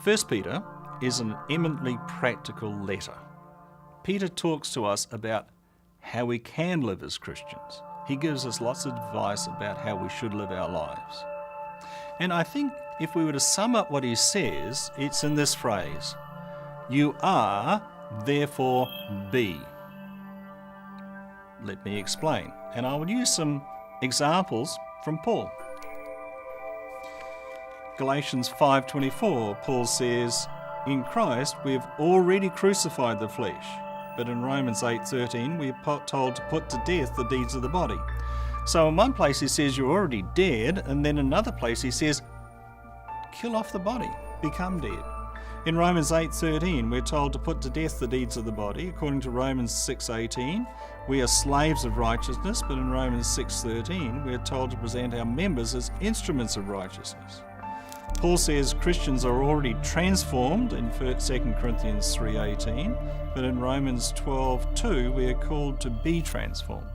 1 Peter is an eminently practical letter. Peter talks to us about how we can live as Christians. He gives us lots of advice about how we should live our lives. And I think if we were to sum up what he says, it's in this phrase: you are, therefore be. Let me explain. And I will use some examples from Paul. Galatians 5:24, Paul says, in Christ we have already crucified the flesh. But in Romans 8:13, we are told to put to death the deeds of the body. So in one place he says you're already dead, and then in another place he says, kill off the body, become dead. In Romans 8:13, we're told to put to death the deeds of the body. According to Romans 6:18, we are slaves of righteousness, but in Romans 6:13, we're told to present our members as instruments of righteousness. Paul says Christians are already transformed in 2 Corinthians 3:18, but in Romans 12:2, we are called to be transformed.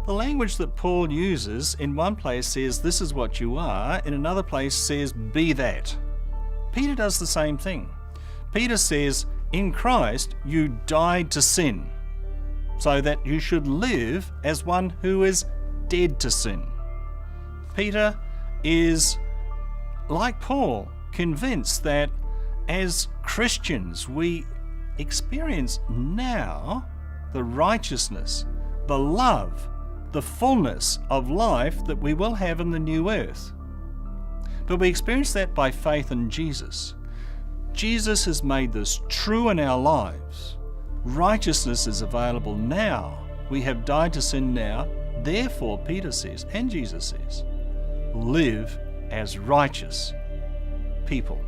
The language that Paul uses in one place says this is what you are, in another place says be that. Peter does the same thing. Peter says, in Christ you died to sin, so that you should live as one who is dead to sin. Peter is, like Paul, convinced that as Christians we experience now the righteousness, the love, the fullness of life that we will have in the new earth. But we experience that by faith in Jesus. Jesus has made this true in our lives. Righteousness is available now. We have died to sin now. Therefore, Peter says, and Jesus says, live as righteous people.